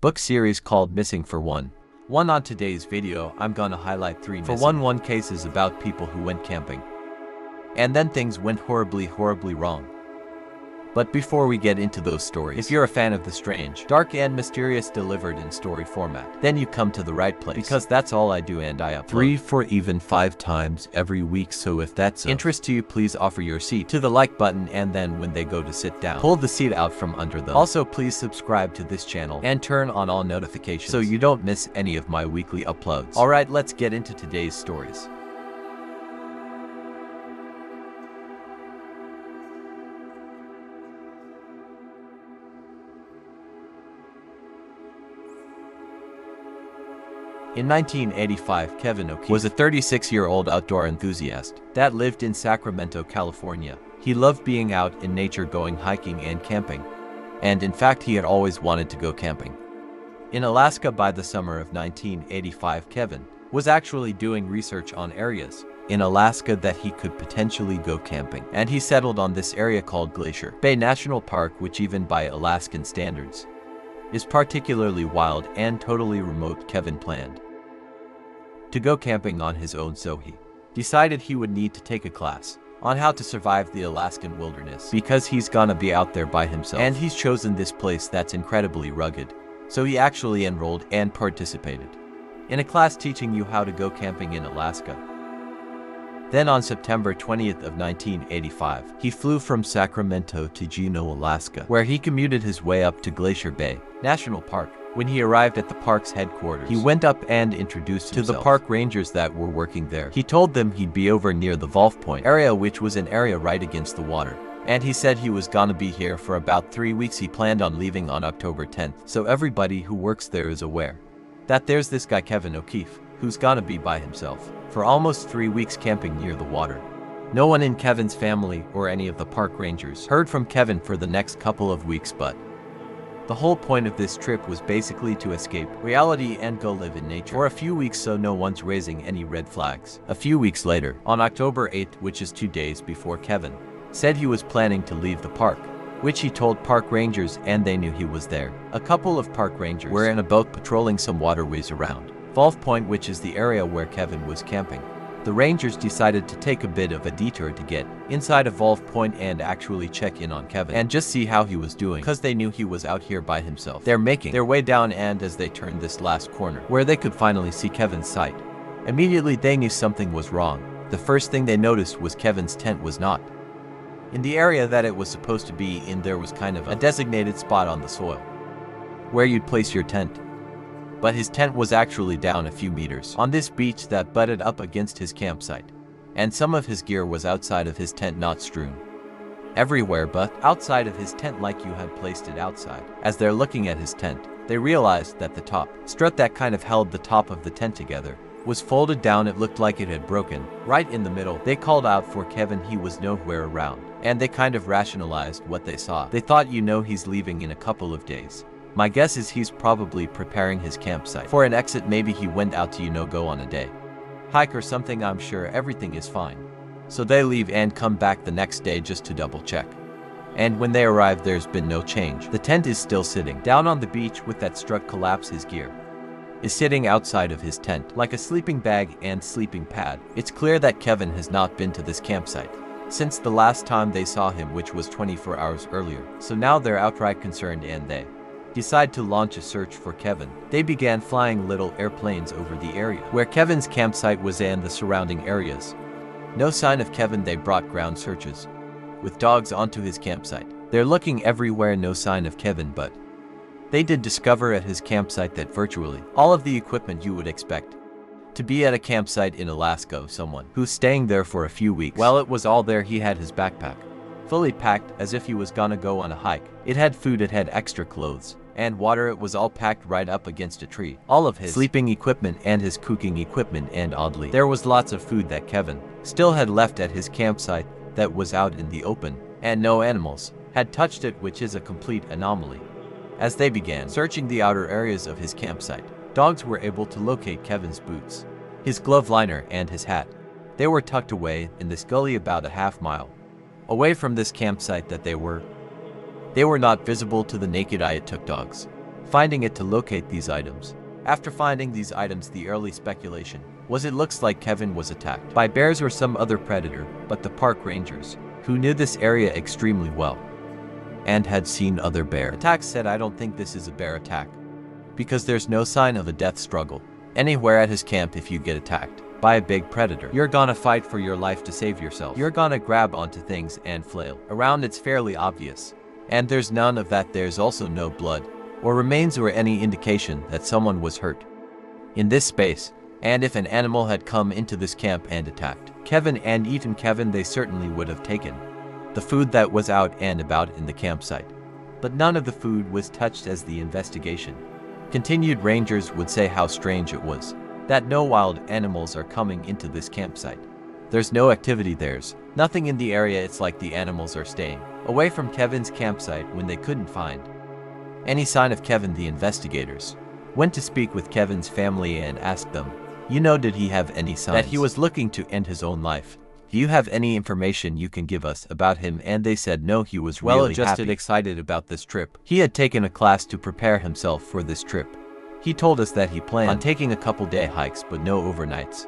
book series called Missing for One. On today's video, I'm gonna highlight 3 missing for one cases about people who went camping. And then things went horribly wrong. But before we get into those stories, if you're a fan of the strange, dark and mysterious delivered in story format, then you come to the right place, because that's all I do, and I upload 3, 4, even 5 times every week. So if that's of interest to you, please offer your seat to the like button, and then when they go to sit down, pull the seat out from under them. Also, please subscribe to this channel and turn on all notifications so you don't miss any of my weekly uploads. Alright, let's get into today's stories. In 1985, Kevin O'Keefe was a 36-year-old outdoor enthusiast that lived in Sacramento, California. He loved being out in nature, going hiking and camping. And in fact, he had always wanted to go camping. In Alaska by the summer of 1985, Kevin was actually doing research on areas in Alaska that he could potentially go camping. And he settled on this area called Glacier Bay National Park, which even by Alaskan standards is particularly wild and totally remote. Kevin planned to go camping on his own, so he decided he would need to take a class on how to survive the Alaskan wilderness, because he's gonna be out there by himself, and he's chosen this place that's incredibly rugged. So he actually enrolled and participated in a class teaching you how to go camping in Alaska. Then on September 20th of 1985, he flew from Sacramento to Juneau, Alaska, where he commuted his way up to Glacier Bay National Park. When he arrived at the park's headquarters, he went up and introduced himself to the park rangers that were working there. He told them he'd be over near the Wolf Point area, which was an area right against the water. And he said he was gonna be here for about 3 weeks. He planned on leaving on October 10th. So everybody who works there is aware that there's this guy Kevin O'Keefe who's gonna be by himself for almost 3 weeks camping near the water. No one in Kevin's family or any of the park rangers heard from Kevin for the next couple of weeks, but the whole point of this trip was basically to escape reality and go live in nature for a few weeks, so no one's raising any red flags. A few weeks later, on October 8th, which is 2 days before Kevin said he was planning to leave the park, which he told park rangers, and they knew he was there. A couple of park rangers were in a boat patrolling some waterways around Wolf Point, which is the area where Kevin was camping. The rangers decided to take a bit of a detour to get inside of Wolf Point and actually check in on Kevin and just see how he was doing, because they knew he was out here by himself. They're making their way down, and as they turned this last corner where they could finally see Kevin's sight, immediately they knew something was wrong. The first thing they noticed was Kevin's tent was not in the area that it was supposed to be in. There was kind of a designated spot on the soil where you'd place your tent, but his tent was actually down a few meters on this beach that butted up against his campsite, and some of his gear was outside of his tent, not strewn everywhere, but outside of his tent, like you had placed it outside. As they're looking at his tent, they realized that the top strut that kind of held the top of the tent together was folded down. It looked like it had broken right in the middle. They called out for Kevin. He was nowhere around, and they kind of rationalized what they saw. They thought, he's leaving in a couple of days. My guess is he's probably preparing his campsite for an exit. Maybe he went out to, go on a day hike or something. I'm sure everything is fine. So they leave and come back the next day just to double check. And when they arrive, there's been no change. The tent is still sitting down on the beach with that strut collapse. His gear is sitting outside of his tent like a sleeping bag and sleeping pad. It's clear that Kevin has not been to this campsite since the last time they saw him, which was 24 hours earlier. So now they're outright concerned, and they decide to launch a search for Kevin. They began flying little airplanes over the area where Kevin's campsite was and the surrounding areas. No sign of Kevin. They brought ground searches with dogs onto his campsite. They're looking everywhere, no sign of Kevin, but they did discover at his campsite that virtually all of the equipment you would expect to be at a campsite in Alaska, someone who's staying there for a few weeks, well, it was all there. He had his backpack fully packed as if he was gonna go on a hike. It had food, it had extra clothes and water. It was all packed right up against a tree. All of his sleeping equipment and his cooking equipment, and oddly, there was lots of food that Kevin still had left at his campsite that was out in the open, and no animals had touched it, which is a complete anomaly. As they began searching the outer areas of his campsite, dogs were able to locate Kevin's boots, his glove liner, and his hat. They were tucked away in this gully about a half-mile away from this campsite. That they were not visible to the naked eye. It took dogs finding it to locate these items. After finding these items, the early speculation was it looks like Kevin was attacked by bears or some other predator, but the park rangers, who knew this area extremely well and had seen other bear attacks, said, I don't think this is a bear attack, because there's no sign of a death struggle anywhere at his camp. If you get attacked by a big predator, you're gonna fight for your life to save yourself. You're gonna grab onto things and flail around. It's fairly obvious. And there's none of that. There's also no blood or remains or any indication that someone was hurt in this space. And if an animal had come into this camp and attacked Kevin and eaten Kevin, they certainly would have taken the food that was out and about in the campsite. But none of the food was touched. As the investigation continued, rangers would say how strange it was that no wild animals are coming into this campsite. There's no activity, there's nothing in the area. It's like the animals are staying away from Kevin's campsite. When they couldn't find any sign of Kevin, the investigators went to speak with Kevin's family and asked them, did he have any signs that he was looking to end his own life? Do you have any information you can give us about him? And they said no, he was really happy, excited about this trip. He had taken a class to prepare himself for this trip. He told us that he planned on taking a couple-day hikes, but no overnights.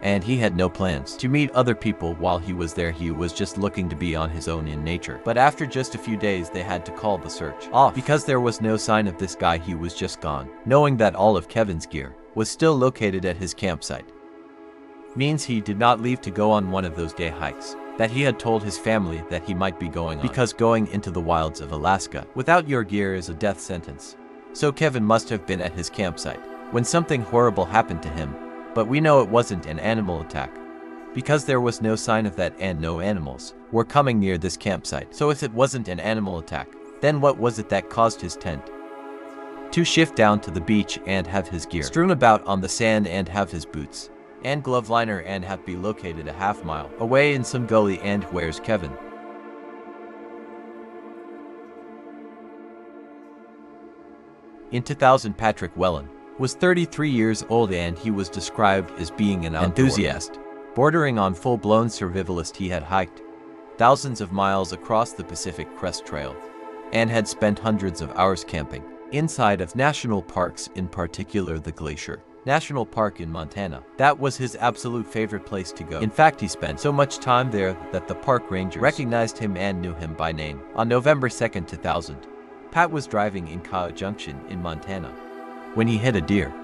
And he had no plans to meet other people while he was there. He was just looking to be on his own in nature. But after just a few days, they had to call the search off because there was no sign of this guy. He was just gone. Knowing that all of Kevin's gear was still located at his campsite means he did not leave to go on one of those day hikes that he had told his family that he might be going on, because going into the wilds of Alaska without your gear is a death sentence. So Kevin must have been at his campsite when something horrible happened to him. But we know it wasn't an animal attack, because there was no sign of that and no animals were coming near this campsite. So if it wasn't an animal attack, then what was it that caused his tent to shift down to the beach and have his gear strewn about on the sand and have his boots and glove liner and have be located a half-mile away in some gully? And where's Kevin? In 2000, Patrick Whelan was 33 years old, and he was described as being an enthusiast, bordering on full-blown survivalist. He had hiked thousands of miles across the Pacific Crest Trail and had spent hundreds of hours camping inside of national parks, in particular the Glacier National Park in Montana. That was his absolute favorite place to go. In fact, he spent so much time there that the park rangers recognized him and knew him by name. On November 2nd, 2000, Pat was driving in Kyle Junction in Montana when he hit a deer.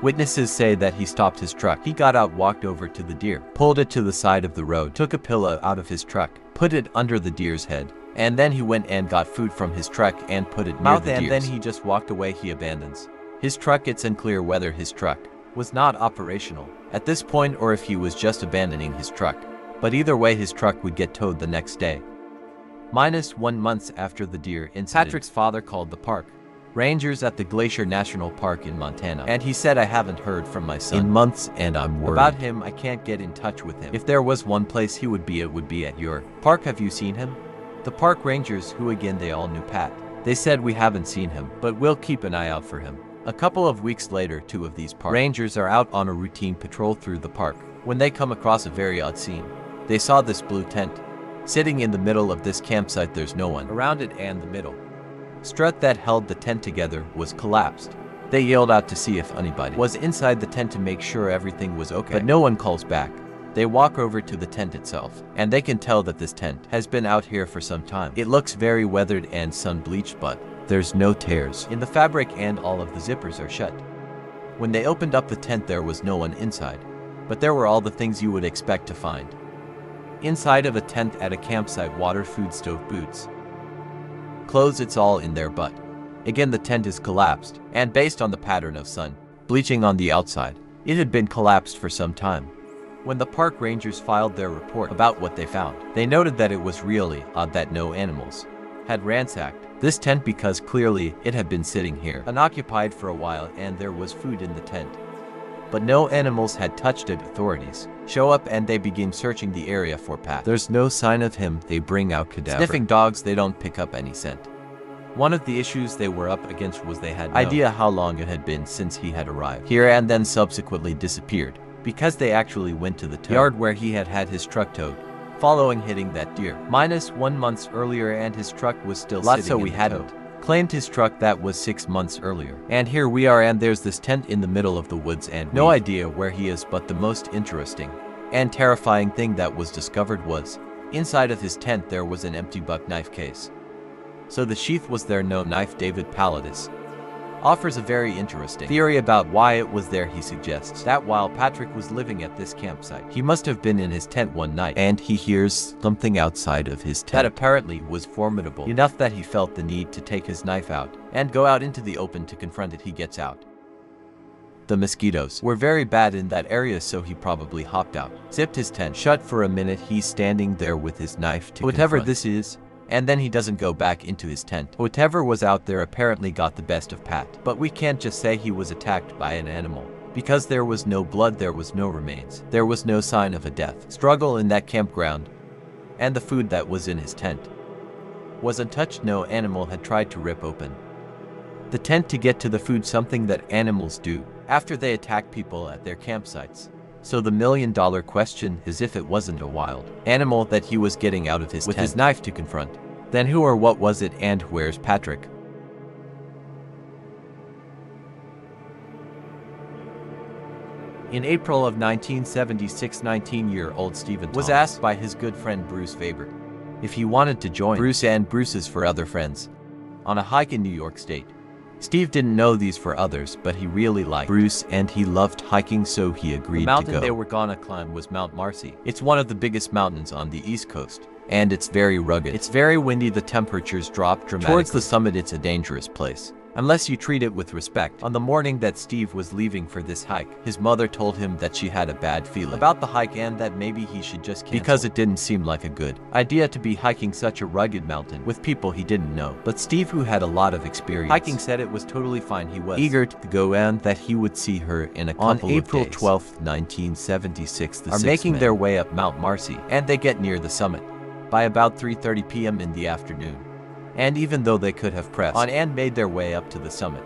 Witnesses say that he stopped his truck. He got out, walked over to the deer, pulled it to the side of the road, took a pillow out of his truck, put it under the deer's head, and then he went and got food from his truck and put it near the deer's. And then he just walked away. He abandons his truck. It's unclear whether his truck was not operational at this point or if he was just abandoning his truck. But either way, his truck would get towed the next day. -1 month after the deer incident, Patrick's father called the park rangers at the Glacier National Park in Montana, and he said, I haven't heard from my son in months and I'm worried about him. I can't get in touch with him. If there was one place he would be, it would be at your park. Have you seen him? The park rangers, who again they all knew Pat, they said, we haven't seen him, but we'll keep an eye out for him. A couple of weeks later, 2 of these park rangers are out on a routine patrol through the park when they come across a very odd scene. They saw this blue tent sitting in the middle of this campsite. There's no one around it, and the middle strut that held the tent together was collapsed. They yelled out to see if anybody was inside the tent to make sure everything was okay, but no one calls back. They walk over to the tent itself, and they can tell that this tent has been out here for some time. It looks very weathered and sun-bleached, but there's no tears in the fabric and all of the zippers are shut. When they opened up the tent, there was no one inside, but there were all the things you would expect to find inside of a tent at a campsite: water, food, stove, boots, clothes. It's all in there, but again the tent is collapsed, and based on the pattern of sun bleaching on the outside, it had been collapsed for some time. When the park rangers filed their report about what they found, they noted that it was really odd that no animals had ransacked this tent, because clearly it had been sitting here unoccupied for a while and there was food in the tent. But no animals had touched it. Authorities show up and they begin searching the area for Pat. There's no sign of him. They bring out cadaver sniffing dogs. They don't pick up any scent. One of the issues they were up against was they had no idea how long it had been since he had arrived here and then subsequently disappeared, because they actually went to the tow yard where he had had his truck towed following hitting that deer -1 month earlier, and his truck was still sitting in the tow claimed his truck that was 6 months earlier. And here we are, and there's this tent in the middle of the woods, and no idea where he is. But the most interesting and terrifying thing that was discovered was, inside of his tent there was an empty buck knife case. So the sheath was there. No knife. David Paulides offers a very interesting theory about why it was there. He suggests that while Patrick was living at this campsite, he must have been in his tent one night, and he hears something outside of his tent that apparently was formidable enough that he felt the need to take his knife out and go out into the open to confront it. He gets out. The mosquitoes were very bad in that area, so he probably hopped out, zipped his tent shut. For a minute he's standing there with his knife to whatever this is, and then he doesn't go back into his tent. Whatever was out there apparently got the best of Pat. But we can't just say he was attacked by an animal, because there was no blood, there was no remains, there was no sign of a death struggle in that campground, and the food that was in his tent was untouched. No animal had tried to rip open the tent to get to the food, something that animals do after they attack people at their campsites. So the million-dollar question is, if it wasn't a wild animal that he was getting out of his tent with his knife to confront, then who or what was it, and where's Patrick? In April of 1976, 19-year-old Stephen was asked by his good friend Bruce Faber if he wanted to join Bruce and Bruce's four other friends on a hike in New York State. Steve didn't know these four others, but he really liked Bruce and he loved hiking, so he agreed to go. The mountain they were gonna climb was Mount Marcy. It's one of the biggest mountains on the East Coast, and it's very rugged. It's very windy, the temperatures drop dramatically. Towards the summit, it's a dangerous place unless you treat it with respect. On the morning that Steve was leaving for this hike, his mother told him that she had a bad feeling about the hike and that maybe he should just cancel, because it didn't seem like a good idea to be hiking such a rugged mountain with people he didn't know. But Steve, who had a lot of experience hiking, said it was totally fine. He was eager to go and that he would see her in a couple of days. On April 12th, 1976, the are making their way up Mount Marcy, and they get near the summit by about 3:30 p.m. in the afternoon. And even though they could have pressed on and made their way up to the summit,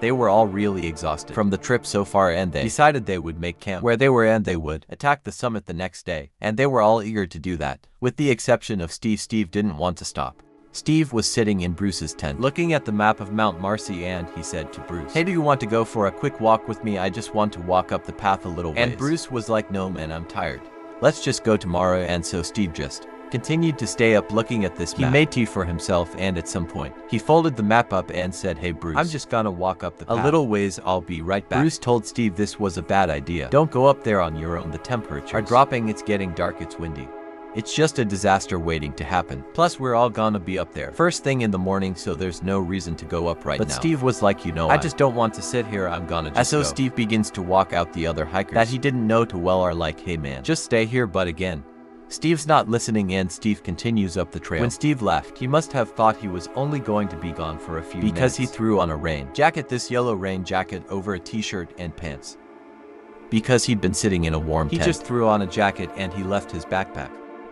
they were all really exhausted from the trip so far, and they decided they would make camp where they were and they would attack the summit the next day. And they were all eager to do that, with the exception of Steve. Steve didn't want to stop. Steve was sitting in Bruce's tent, looking at the map of Mount Marcy, and he said to Bruce, "Hey, do you want to go for a quick walk with me? I just want to walk up the path a little ways." And Bruce was like, "No man, I'm tired. Let's just go tomorrow." And so Steve just continued to stay up looking at this map. He made tea for himself, and at some point, he folded the map up and said, "Hey Bruce, I'm just gonna walk up the path a little ways, I'll be right back." Bruce told Steve this was a bad idea. "Don't go up there on your own. The temperatures are dropping, it's getting dark, it's windy. It's just a disaster waiting to happen. Plus, we're all gonna be up there first thing in the morning, so there's no reason to go up right now." But Steve was like, "You know, I just don't want to sit here, I'm gonna just go." Steve begins to walk out. The other hikers that he didn't know too well are like, "Hey man, just stay here." But again, Steve's not listening, and Steve continues up the trail. When Steve left, he must have thought he was only going to be gone for a few minutes, because he threw on a rain jacket, this yellow rain jacket over a t-shirt and pants. Because he'd been sitting in a warm tent, he just threw on a jacket and he left his backpack.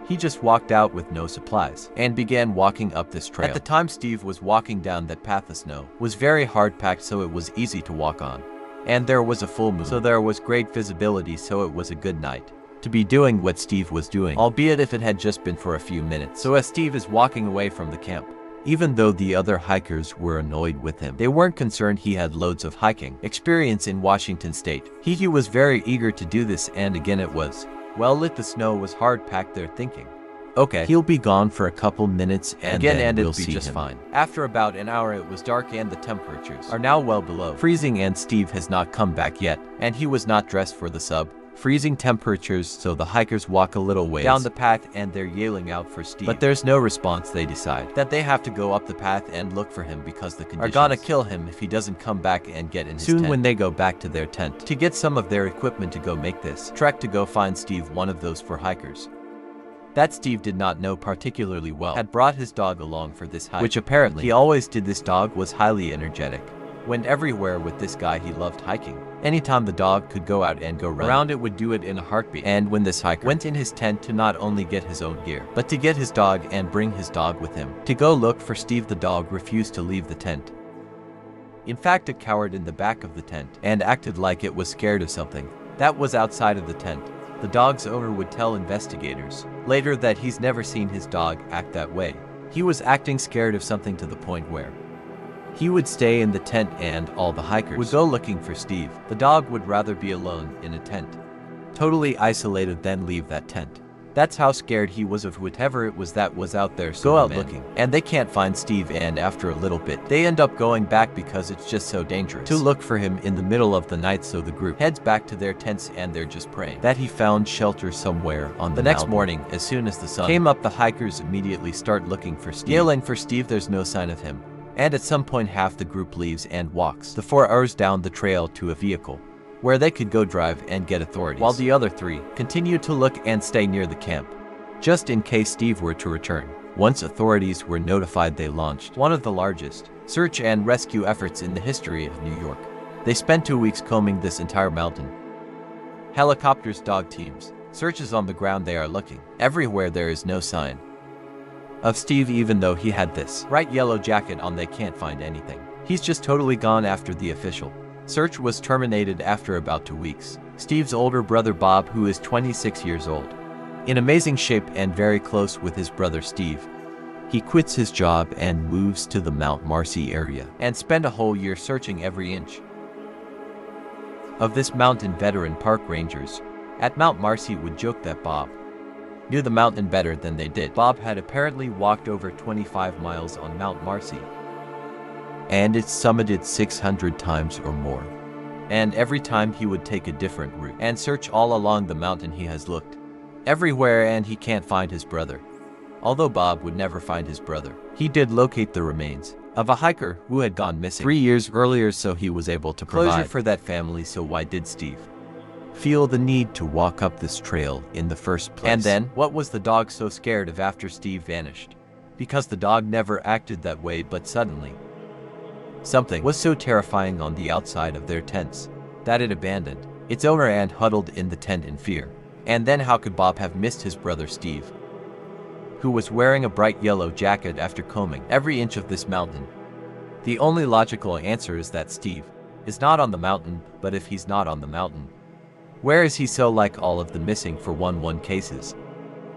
He just walked out with no supplies and began walking up this trail. At the time Steve was walking down that path, the snow was very hard packed, so it was easy to walk on. And there was a full moon, so there was great visibility, so it was a good night to be doing what Steve was doing, albeit if it had just been for a few minutes. So as Steve is walking away from the camp, even though the other hikers were annoyed with him, they weren't concerned. He had loads of hiking experience in Washington State. He was very eager to do this, and again it was well lit. The snow was hard packed. They're thinking, okay, he'll be gone for a couple minutes and then we'll see just fine. After about an hour it was dark and the temperatures are now well below freezing, and Steve has not come back yet, and he was not dressed for the freezing temperatures. So the hikers walk a little ways down the path and they're yelling out for Steve, but there's no response. They decide that they have to go up the path and look for him, because the conditions are gonna kill him if he doesn't come back and get in his tent. When they go back to their tent to get some of their equipment to go make this trek to go find Steve, one of those four hikers that Steve did not know particularly well had brought his dog along for this hike, which apparently he always did. This dog was highly energetic, went everywhere with this guy. He loved hiking. Anytime the dog could go out and go around, it would do it in a heartbeat. And when this hiker went in his tent to not only get his own gear, but to get his dog and bring his dog with him to go look for Steve, the dog refused to leave the tent. In fact, it cowered in the back of the tent and acted like it was scared of something that was outside of the tent. The dog's owner would tell investigators later that he's never seen his dog act that way. He was acting scared of something to the point where He would stay in the tent and all the hikers would go looking for Steve. The dog would rather be alone in a tent, totally isolated, than leave that tent. That's how scared he was of whatever it was that was out there. So go out looking, and they can't find Steve, and after a little bit, they end up going back because it's just so dangerous to look for him in the middle of the night. So the group heads back to their tents, and they're just praying that he found shelter somewhere on the next morning. As soon as the sun came up, the hikers immediately start looking for Steve, yelling for Steve. There's no sign of him, and at some point half the group leaves and walks the 4 hours down the trail to a vehicle where they could go drive and get authorities, while the other 3 continued to look and stay near the camp, just in case Steve were to return. Once authorities were notified, they launched one of the largest search and rescue efforts in the history of New York. They spent 2 weeks combing this entire mountain. Helicopters, dog teams, searches on the ground. They are looking everywhere. There is no sign of Steve, even though he had this bright yellow jacket on. They can't find anything. He's just totally gone. After the official search was terminated after about 2 weeks, Steve's older brother Bob, who is 26 years old, in amazing shape and very close with his brother Steve, he quits his job and moves to the Mount Marcy area and spend a whole year searching every inch of this mountain. Veteran park rangers at Mount Marcy would joke that Bob knew the mountain better than they did. Bob had apparently walked over 25 miles on Mount Marcy, and it's summited 600 times or more. And every time he would take a different route and search all along the mountain. He has looked everywhere and he can't find his brother. Although Bob would never find his brother, he did locate the remains of a hiker who had gone missing 3 years earlier, so he was able to provide closure for that family. So why did Steve feel the need to walk up this trail in the first place? And then, what was the dog so scared of after Steve vanished? Because the dog never acted that way, but suddenly something was so terrifying on the outside of their tents that it abandoned its owner and huddled in the tent in fear. And then how could Bob have missed his brother Steve, who was wearing a bright yellow jacket after combing every inch of this mountain? The only logical answer is that Steve is not on the mountain, but if he's not on the mountain, where is he? So like all of the missing 411 cases,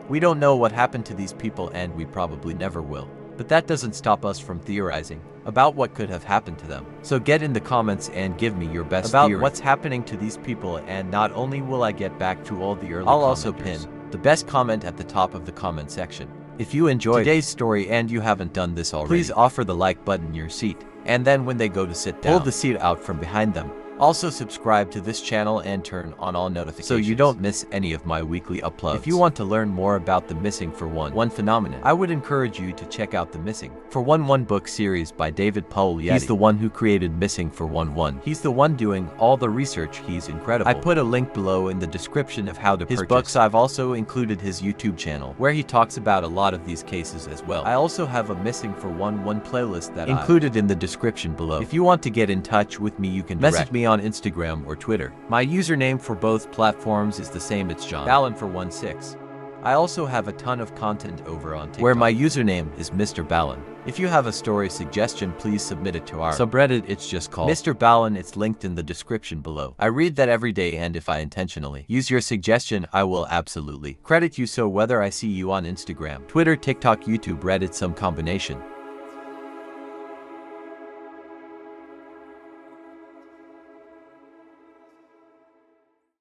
we don't know what happened to these people, and we probably never will. But that doesn't stop us from theorizing about what could have happened to them. So get in the comments and give me your best about what's happening to these people, and not only will I get back to all the early I'll also pin the best comment at the top of the comment section. If you enjoyed today's story and you haven't done this already, please offer the like button your seat, and then when they go to sit down, pull the seat out from behind them. Also subscribe to this channel and turn on all notifications so you don't miss any of my weekly uploads. If you want to learn more about the Missing 411 phenomenon, I would encourage you to check out the Missing 411 book series by David Paulides. He's the one who created Missing 411. He's the one doing all the research. He's incredible. I put a link below in the description of how to purchase his books. I've also included his YouTube channel where he talks about a lot of these cases as well. I also have a Missing 411 playlist that included in the description below. If you want to get in touch with me, you can message me on Instagram or Twitter. My username for both platforms is the same. It's John Dolan 416. I also have a ton of content over on TikTok, where my username is Mr. Ballin. If you have a story suggestion, please submit it to our subreddit. It's just called Mr. Ballin. It's linked in the description below. I read that every day, and if I intentionally use your suggestion, I will absolutely credit you. So whether I see you on Instagram, Twitter, TikTok, YouTube, Reddit, some combination